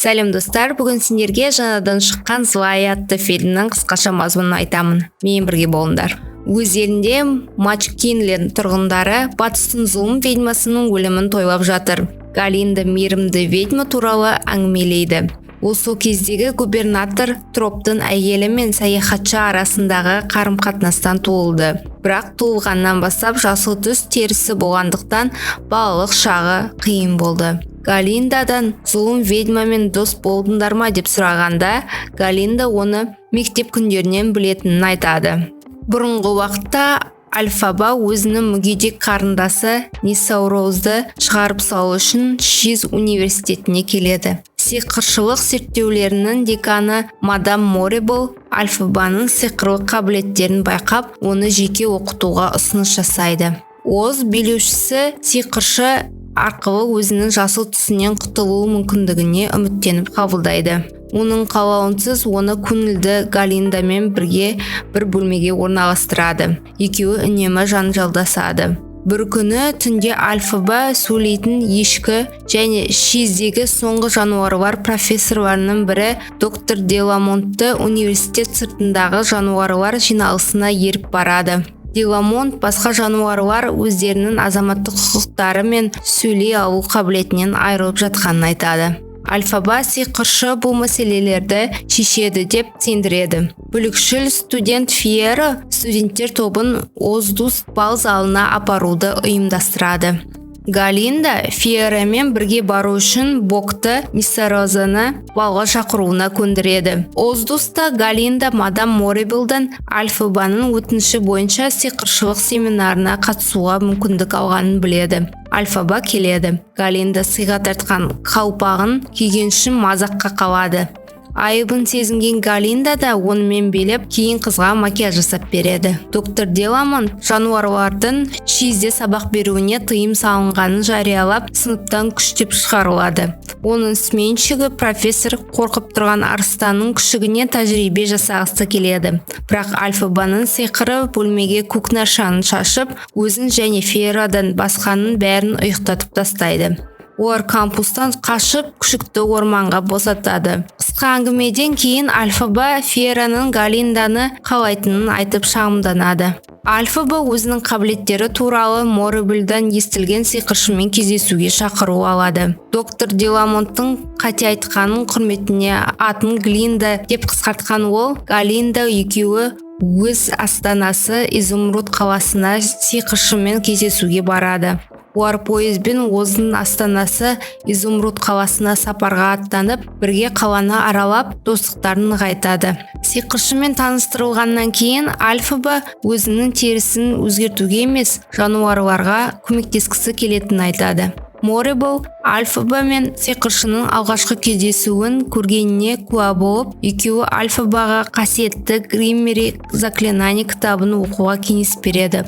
Сәлем достар, бүгін сендерге жаңадан шыққан Злая атты фильмнің қысқаша мазмұнын айтамын. Мен бірге болыңдар. Өз елінде Мачкинлен тұрғындары батыстың зұлым ведьмасының өлімін тойлап жатыр. Галинда мейірімді ведьма туралы әңгімелейді. Ол сол кездегі губернатор Троптың әйелі мен саяхатшы арасындағы қарым-қатынастан туылды. Бірақ туылғаннан бастап жасыл түс терісі болғандықтан балалық шағы қиын болды. Галиндадан зұлым ведьмамен дос болдыңдар ма деп сұрағанда, Галинда оны мектеп күндерінен білетінін айтады. Бұрынғы уақытта Альфаба өзінің мүгедек қарындасы Нисауроузды шығарып салу үшін Шиз университетіне келеді. Сиқыршылық зерттеулерінің деканы мадам Морибл Альфабаның сиқырлық қабілеттерін байқап, оны жеке оқытуға ұсыныс жасайды. Оз билеушісі сиқыршы арқылы өзінің жасыл түсінен құтылу мүмкіндігіне үміттеніп қабылдайды. Оның қалауынсыз оны көңілді Галиндамен бірге бір бөлмеге орналастырады. Екеуі үнемі жанжалдасады. Бір күні түнде Альфаба сөйлейтін ешкі және Шиздегі соңғы жануарлар профессорларының бірі доктор Деламонтты университет сыртындағы жануарлар жиналысына еріп барады. Деламонт басқа жануарлар өздерінің азаматтық құқықтары мен сөйлей алу қабілетінен айырылып жатқанын айтады. Альфаба сиқыршы бұл мәселелерді шешеді деп сендіреді. Бүлікшіл студент Фиера студенттер тобын Оздус бал залына апаруды ұйымдастырады. Галинда Фиерамен бірге бару үшін Бокты Нисарозаны балға шақыруына көндіреді. Оздуста Галинда мадам Морибилдан Альфабаның өтініші бойынша сиқыршылық семинарына қатысуға мүмкіндік алғанын біледі. Альфаба келеді. Галинда сыйға тартқан қалпағын киген үшін мазаққа қалады. Айыбын сезінген Галинда да онымен белеп, кейін қызға макияж жасап береді. Доктор Деламон жануарлардың Шизде сабақ беруіне тыйым салынғанын жариялап, сыныптан күштеп шығарылады. Оның сменшігі профессор қорқып тұрған арыстанның күшігіне тәжірибе жасағысы келеді. Бірақ Альфабаның сиқыры бөлмеге көкнаршаны шашып, өзін және Фиерадан басқаның бәрін ұйықтатып тастайды. Олар кампустан қашып, күшікті орманға босатады. Қысқа әңгімеден кейін Альфаба Фиераның Галинданы қалайтынын айтып шағымданады. Альфаба өзінің қабілеттері туралы Морибилдан естілген сиқыршымен кездесуге шақыру алады. Доктор Деламонттың қате айтқанын құрметіне атын Глинда деп қысқартқан ол, Галинда екеуі өз астанасы Изумруд қаласына сиқыршымен кездесуге барады. Олар пойызбен Оздың астанасы Изумруд қаласына сапарға аттанып, бірге қаланы аралап, достықтарын нығайтады. Сиқыршымен таныстырылғаннан кейін Альфаба өзінің терісін өзгертуге емес, жануарларға көмектескісі келетінін айтады. Морибл Альфаба мен сиқыршының алғашқы кездесуін көргеніне куә болып, екеуі Альфабаға қасиетті Гриммери заклинание кітабын оқуға кеңес береді.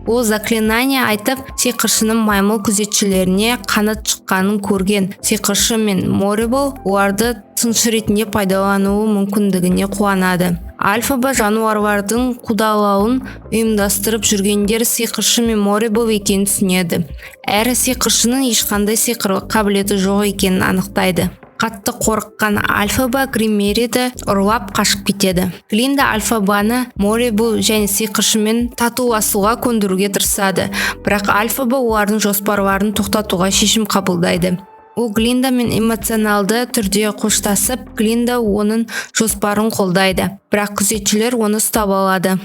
Ол заклинание айтып, сиқыршының маймыл күзетшілеріне қанат шыққанын көрген сиқыршы мен Морибл оларды тыңшы ретінде пайдалануы мүмкіндігіне қуанады. Альфаба жануарлардың қудалауын ұйымдастырып жүргендер сиқыршы мен Морибл екенін түсінеді. Әрі сиқыршының ешқандай сиқырлық қабілеті жоқ екенін анықтайды. Қатты қорыққан Альфаба Гриммериді ұрлап қашып кетеді. Глинда Альфабаны Морибл және сиқыршымен татуласуға көндіруге тырысады, бірақ Альфаба олардың жоспарларын тоқтатуға шешім қабылдайды. Ол Глиндамен эмоционалды түрде қоштасып, Глинда оның жоспарын қолдайды, бірақ күзетшілер оны ұстап алады.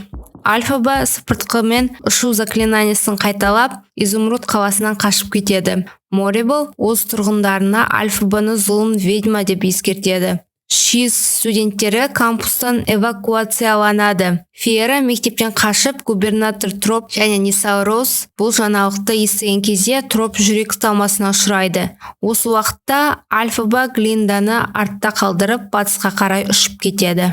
Альфаба сыпыртқымен ұшу заклинаниясын қайталап, Изумруд қаласынан қашып кетеді. Морибл өз тұрғындарына Альфабаны зұлым ведьма деп ескертеді. Шиз студенттері кампустан эвакуацияланады. Фиера мектептен қашып, губернатор Троп және Нисауроуз бұл жаңалықты естіген кезде Троп жүрек талмасына ұшырайды. Осы уақытта Альфаба Глинданы артта қалдырып, батысқа қарай ұшып кетеді.